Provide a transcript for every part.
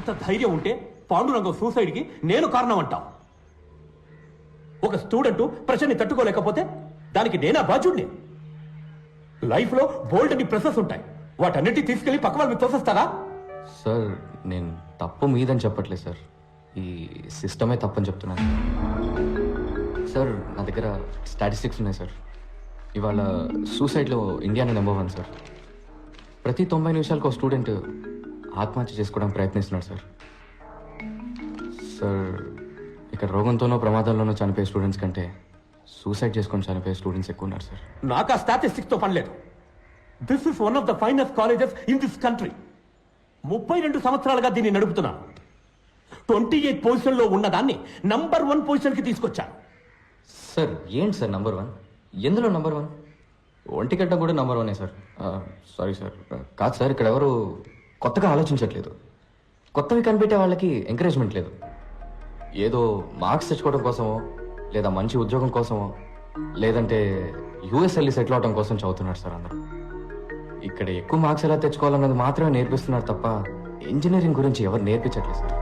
ఎంత ధైర్యం ఉంటే పాండురంగం సూసైడ్కి నేను కారణం అంటావు? ఒక స్టూడెంట్ ప్రెషర్ని తట్టుకోలేకపోతే దానికి నేనా బాధ్యుడిని? లైఫ్లో బోల్డ్ అని ప్రెసెస్ ఉంటాయి, వాటన్నిటి తీసుకెళ్లి పక్క వాళ్ళ మీద తోసేస్తారా? సార్ నేను తప్పు మీదని చెప్పట్లేదు సార్, ఈ సిస్టమే తప్పని చెప్తున్నాను సార్. నా దగ్గర స్టాటిస్టిక్స్ ఉన్నాయి సార్. ఇవాళ సూసైడ్లో ఇండియానే నెంబర్ 1 సార్. ప్రతి 90 నిమిషాలకు ఒక స్టూడెంట్ ఆత్మహత్య చేసుకోవడానికి ప్రయత్నిస్తున్నాడు సార్. సార్ ఇక్కడ రోగంతోనో ప్రమాదాల్లోనో చనిపోయే స్టూడెంట్స్ కంటే సూసైడ్ చేసుకొని చనిపోయే స్టూడెంట్స్ ఎక్కువ ఉన్నారు సార్. నాకు ఆ స్టాటిస్టిక్స్తో పని లేదు. This is one of the finest colleges in this country. 32 సంవత్సరాలుగా దీన్ని నడుపుతున్నాను. 28 పొజిషన్లో ఉన్నదాన్ని నంబర్ 1 పొజిషన్కి తీసుకొచ్చాను. సార్ ఏంటి సార్ నంబర్ 1? ఎందులో నంబర్ 1? ఒంటిగడ్డ కూడా నంబర్ 1 సార్. సారీ సార్, కాదు సార్, ఇక్కడ ఎవరు కొత్తగా ఆలోచించట్లేదు. కొత్తవి కనిపెట్టే వాళ్ళకి ఎంకరేజ్మెంట్ లేదు. ఏదో మార్క్స్ తెచ్చుకోవడం కోసమో, లేదా మంచి ఉద్యోగం కోసమో, లేదంటే యూఎస్ వెళ్ళి సెటిల్ అవడం కోసం చదువుతున్నారు సార్ అందరూ. ఇక్కడ ఎక్కువ మార్క్స్ ఎలా తెచ్చుకోవాలన్నది మాత్రమే నేర్పిస్తున్నారు తప్ప ఇంజనీరింగ్ గురించి ఎవరు నేర్పించట్లేదు సార్.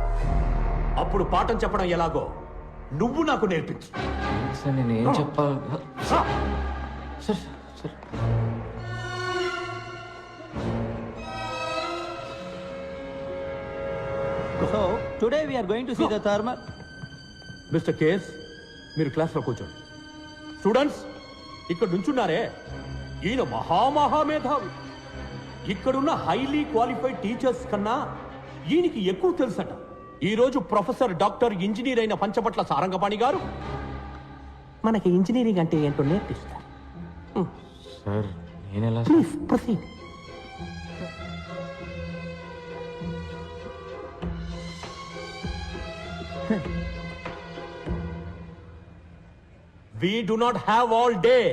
అప్పుడు పాఠం చెప్పడం ఎలాగో నువ్వు నాకు నేర్పించు. సార్ నేను ఏం చెప్పాలి sir? Sir So today we are going to see the thermal. Mister KS, మీరు క్లాస్లో కూర్చోండి. స్టూడెంట్స్, ఇక్కడ నుంచున్నారే, ఈయన మహామహామేధావి. ఇక్కడున్న హైలీ క్వాలిఫైడ్ టీచర్స్ కన్నా ఈయనకి ఎక్కువ తెలుసట. ఈరోజు ప్రొఫెసర్ డాక్టర్ ఇంజనీర్ అయిన పంచపట్ల సారంగపాణి గారు మనకి ఇంజనీరింగ్ అంటే ఏంటో నేర్పిస్తారు. సార్ నేనెలా? Please proceed. We do not have all day.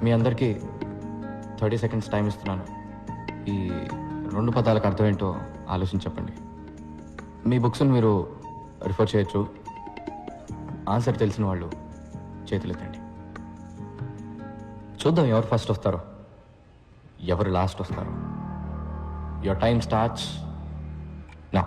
మీ అందరికీ 30 సెకండ్స్ టైం ఇస్తున్నాను. ఈ 2 పదాలకు అర్థం ఏంటో ఆలోచించి చెప్పండి. మీ బుక్స్ని మీరు రిఫర్ చేయొచ్చు. ఆన్సర్ తెలిసిన వాళ్ళు చేతులెత్తండి. చూద్దాం ఎవరు ఫస్ట్ వస్తారో, ఎవరు లాస్ట్ వస్తారో. Your time starts now.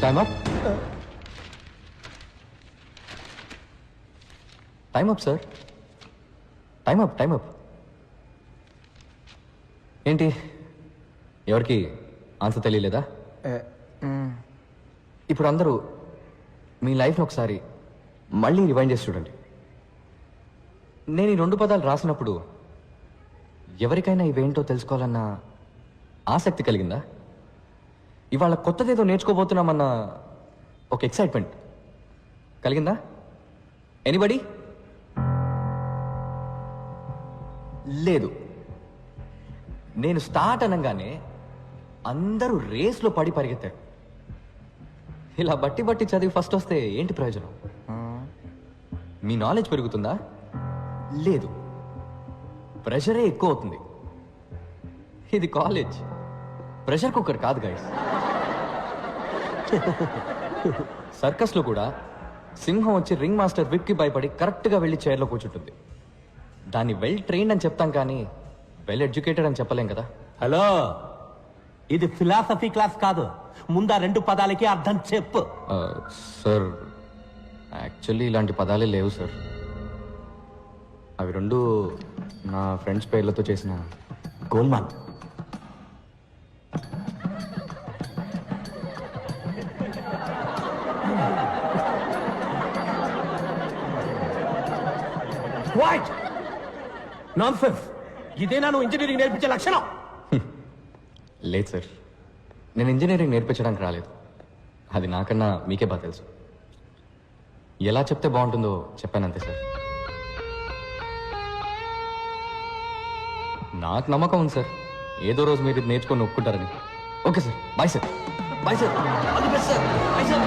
Time up. Time up, sir. Time up, time up. ఏంటి ఎవరికి ఆన్సర్ తెలియలేదా? ఇప్పుడు అందరూ మీ లైఫ్ని ఒకసారి మళ్ళీ రివైండ్ చేసి చూడండి. నేను ఈ 2 పదాలు రాసినప్పుడు ఎవరికైనా ఇవేంటో తెలుసుకోవాలన్న ఆసక్తి కలిగిందా? ఇవాళ కొత్తదేదో నేర్చుకోబోతున్నామన్న ఒక ఎక్సైట్మెంట్ కలిగిందా? ఎనీబడి? లేదు. నేను స్టార్ట్ అనగానే అందరూ రేస్లో పడి పరిగెత్తారు. ఇలా బట్టి బట్టి చదివి ఫస్ట్ వస్తే ఏంటి ప్రయోజనం? మీ నాలెడ్జ్ పెరుగుతుందా? లేదు, ప్రెషరే ఎక్కువ అవుతుంది. ఇది కాలేజ్, ప్రెషర్ కుక్కర్ కాదు గైస్. సర్కస్లో కూడా సింహం వచ్చి రింగ్ మాస్టర్ విప్కి భయపడి కరెక్ట్గా వెళ్ళి చైర్లో కూర్చుంటుంది. దాన్ని వెల్ ట్రైన్డ్ అని చెప్తాం కానీ వెల్ ఎడ్యుకేటెడ్ అని చెప్పలేం కదా. హలో, ఇది ఫిలాసఫీ క్లాస్ కాదు. ముందా 2 పదాలకి అర్థం చెప్పు. సార్ యాక్చువల్లీ ఇలాంటి పదాలే లేవు సార్. అవి 2 నా ఫ్రెండ్స్ పేర్లతో చేసిన గోల్మాల్. Quiet nonsense. ఇదేనా నువ్వు ఇంజనీరింగ్ నేర్పించే లక్షణం? లేదు సార్, నేను ఇంజనీరింగ్ నేర్పించడానికి రాలేదు. అది నాకన్నా మీకే బాగా తెలుసు. ఎలా చెప్తే బాగుంటుందో చెప్పానంతే సార్. నాకు నమ్మకం ఉంది సార్, ఏదో రోజు మీరు ఇది నేర్చుకొని ఒప్పుకుంటారని. Okay sir, bye sir. Bye sir. All the best sir. Bye sir.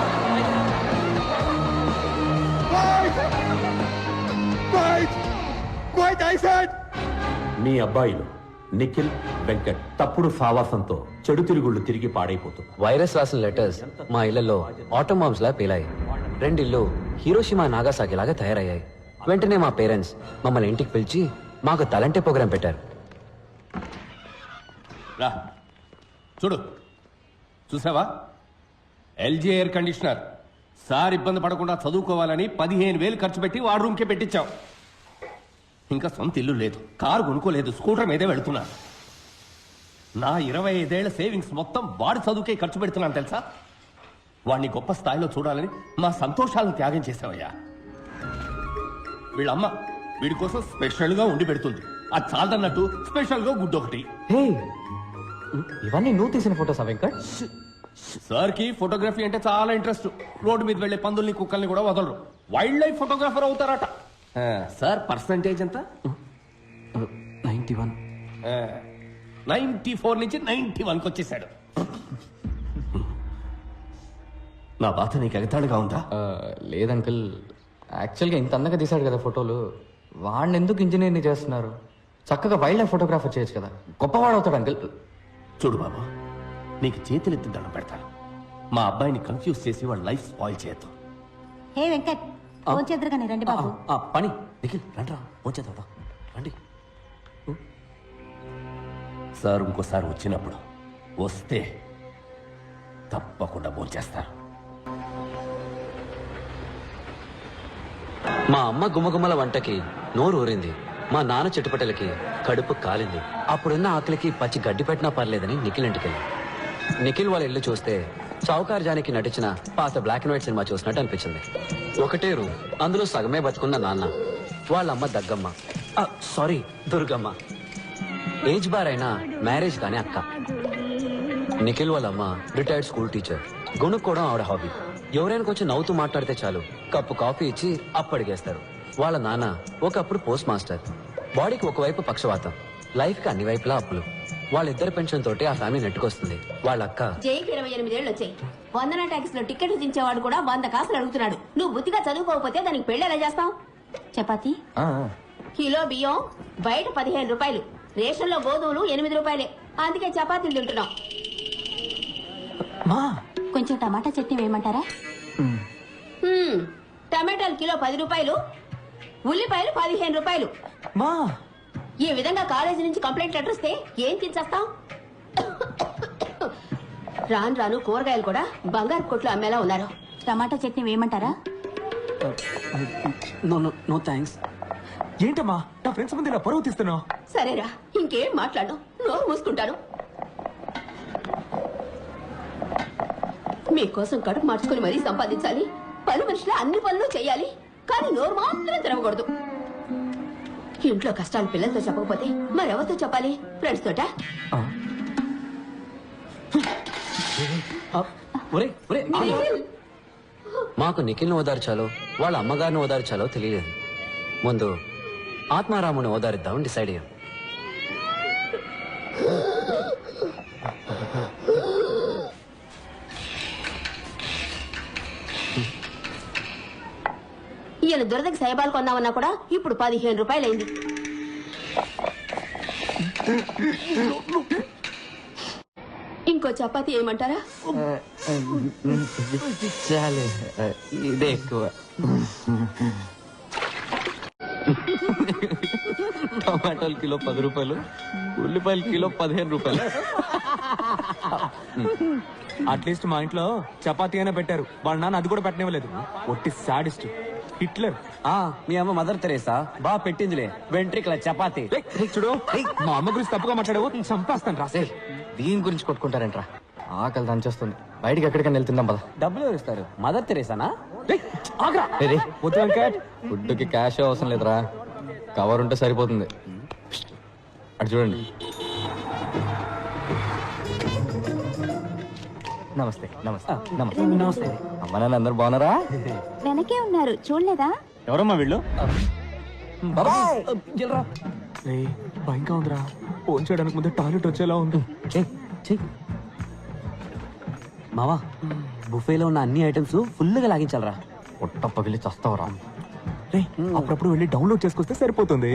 మీ అబ్బాయిలు నిఖిల్, వెంకట్ తప్పుడు సావాసంతో చెడు తిరుగుళ్ళు తిరిగి పాడైపోతున్నారు. వైరస్ రాసిన లెటర్స్ మా ఇళ్లలో ఆటో బాంబ్స్ లా పేలాయి. రెండిళ్ళు హీరోషిమా నాగాసాకి లాగా తయారయ్యాయి. వెంటనే మా పేరెంట్స్ మమ్మల్ని ఇంటికి పిలిచి మాకు తలంటే ప్రోగ్రాం పెట్టారు. రా చూడు, చూసావా? LG air conditioner. సార్ ఇబ్బంది పడకుండా చదువుకోవాలని 15,000 ఖర్చు పెట్టి వాడు రూమ్కే పెట్టించాం. ఇంకా సొంత ఇల్లు లేదు, కారు కొనుక్కోలేదు, స్కూటర్ మీదే వెళుతున్నా. నా 25 ఏళ్ల సేవింగ్స్ మొత్తం వాడి చదువుకే ఖర్చు పెడుతున్నాను తెలుసా? వాడిని గొప్ప స్థాయిలో చూడాలని మా సంతోషాలను త్యాగం చేసావయ్యా. వీళ్ళమ్మ వీడి కోసం స్పెషల్గా ఉండి పెడుతుంది. అది చాలదన్నట్టు స్పెషల్గా గుడ్డు ఒకటి. హే, ఇవన్నీ నువ్వు తీసిన ఫోటోసా వెంకట్? సార్కి ఫోటోగ్రఫీ అంటే చాలా ఇంట్రెస్ట్. రోడ్డు మీద వెళ్లే పందుల్ని కుక్కల్ని కూడా వదలరు. వైల్డ్ లైఫ్ ఫోటోగ్రాఫర్ అవుతారట. సార్ పర్సంటేజ్ ఎంత? 91. 94 నుంచి 91కి వచ్చేసాడు. నా బాధ నీకు ఎగతాళిగా ఉందా? లేదు అంకుల్, యాక్చువల్గా ఇంత అందంగా తీశాడు కదా ఫోటోలు, వాడిని ఎందుకు ఇంజనీర్ని చేస్తున్నారు? చక్కగా వైల్డ్ లైఫ్ ఫోటోగ్రాఫర్ చేయొచ్చు కదా, గొప్పవాడు అవుతాడు అంకుల్. చూడు బాబు, నీకు చేతులెత్తి దండం పెడతాను. మా అబ్బాయిని కన్ఫ్యూజ్ చేసి వాడు లైఫ్ స్పాయిల్ చేయొద్దు. హే వెంకట్, ఫోన్ చేద్దరు కానీ రండి బాబు. పని నిఖిల్ రండి, వచ్చేద్దాం రండి. సార్ ఇంకోసారి వచ్చినప్పుడు వస్తే తప్పకుండా భోంచేస్తారు. మా అమ్మ గుమ్మగుమ్మల వంటకి నోరు ఊరింది. మా నాన్న చెట్టుపట్టలకి కడుపు కాలింది. అప్పుడున్న ఆకలికి పచ్చి గడ్డి పెట్టినా పర్లేదని నిఖిల్ ఇంటికి వెళ్ళి. నిఖిల్ వాళ్ళ ఇల్లు చూస్తే చౌకార్ జానికి నటించిన పాత బ్లాక్ అండ్ వైట్ సినిమా చూసినట్టు అనిపించింది. ఒకటే రూమ్, అందులో సగమే బతుకున్న నాన్న, వాళ్ళ అమ్మ దగ్గమ్మ, సారీ దుర్గమ్మ, ఏజ్ బార్ అయినా మ్యారేజ్ కానీ అక్క. నిఖిల్ వాళ్ళ అమ్మ రిటైర్డ్ స్కూల్ టీచర్. గొనుక్కోవడం ఆవిడ హాబీ. ఎవరైనా కొంచెం నవ్వుతూ మాట్లాడితే చాలు కప్పు కాఫీ ఇచ్చి అప్పడిగేస్తారు. వాళ్ళ నాన్న ఒకప్పుడు పోస్ట్ మాస్టర్. బాడీకి ఒకవైపు పక్షవాతం, లైఫ్ కి అన్ని వైపులా అప్పులు. వాళ్ళిద్దరి పెన్షన్ తోటి ఆ ఫ్యామిలీ నెట్టుకొస్తుంది. వాళ్ళ అక్క జైకి 28 ఏళ్ళు వచ్చాయి. వందన ట్యాక్స్ లో టికెట్ దించేవాడు కూడా 100 కాసులు అడుగుతున్నాడు. నువ్వు బుద్ధిగా చదువుకోకపోతే దానికి పెళ్లి ఎలా చేస్తావు? చపాతి కిలో బియ్యం బయట 15 రూపాయలు, రేషన్ లో గోధుమలు 8 రూపాయలే. అందుకే చపాతీలు తింటున్నాం. కొంచెం టమాటా చట్నీ వేయమంటారా? టమాటాలు కిలో 10 రూపాయలు, ఉల్లిపాయలు 15 రూపాయలు. ఈ విధంగా కాలేజీ నుంచి కంప్లైంట్ లెటర్ వస్తే ఏం తినేస్తాం? రాను రాను కూరగాయలు కూడా బంగారు కొట్లు అమ్మేలా ఉన్నారు. టమాటా చట్నీ వేయమంటారా? No thanks. ఏంటమ్మా నా ఫ్రెండ్స్ ముందు ఇలా పరువు తీస్తున్నావు? సరేరా, ఇంకేం మాట్లాడు, నోరు మూసుకుంటాను. మీకోసం కడుపు మార్చుకుని మరీ సంపాదించాలి. పని మనుషులు అన్ని పనులు చేయాలి, కానీ నోరు మాత్రం తెరవకూడదు. ఇంట్లో కష్టాలు పిల్లలతో చెప్పకపోతే మరెవరితో చెప్పాలి? ఫ్రెండ్స్ తోట? మాకు నిఖిల్ని ఓదార్చాలో వాళ్ళ అమ్మగారిని ఓదార్చాలో తెలియలేదు. ముందు ఆత్మారాముని ఓదారిద్దామని డిసైడ్ అయ్యాం. ఈయన దురదకి సైబాలు కొందామన్నా కూడా ఇప్పుడు 15 రూపాయలు అయింది. ఇంకో చపాతీ ఏమంటారా? చాలే, ఇదే ఎక్కువ. టమాటాలు కిలో 10 రూపాయలు, ఉల్లిపాయలు కిలో 15 రూపాయలు. అట్లీస్ట్ మా ఇంట్లో చపాతీ అయినా పెట్టారు, వాళ్ళ నాన్న అది కూడా పెట్టనివ్వలేదు. ఒట్టి సాడిస్ట్ హిట్లర్. మీ అమ్మ మదర్ తెరేసా బాగా పెట్టిందిలే వెంట్రికల చపాతి. చూడు, మా అమ్మ గురించి తప్పుగా మాట్లాడావు, చంపేస్తాను రాసే. దీని గురించి కొట్టుకుంటారంట్రా, ఆకలి దంచేస్తుంది. బయటికి ఎక్కడికైనా వెళ్తుందాం పద. డబ్బులు ఎవరు ఇస్తారు? మదర్ తెరేసానా? ఆగ్రా రే వద్దు వెంకట్. ఫుడ్కి క్యాష్ అవసరం లేదురా, కవర్ ఉంటే సరిపోతుంది. అటు చూడండి. నమస్తే నమస్తే నమస్తే నమస్తే. అమ్మ నాన్న అందరు బాగున్నారా? వెనకే ఉన్నారు చూడలేదా? ఎవరమ్మా వీళ్ళు? రే భయంగా ఉందిరా. ఫోన్ చేయడానికి ముందే టాయిలెట్ వచ్చేలా ఉంది. మావా బుఫేలో ఉన్న అన్ని ఐటమ్స్ ఫుల్గా లాగించాలరా. పొట్ట పగిలి చస్తావరా? రే అప్పుడప్పుడు వెళ్ళి డౌన్లోడ్ చేసుకొస్తే సరిపోతుంది.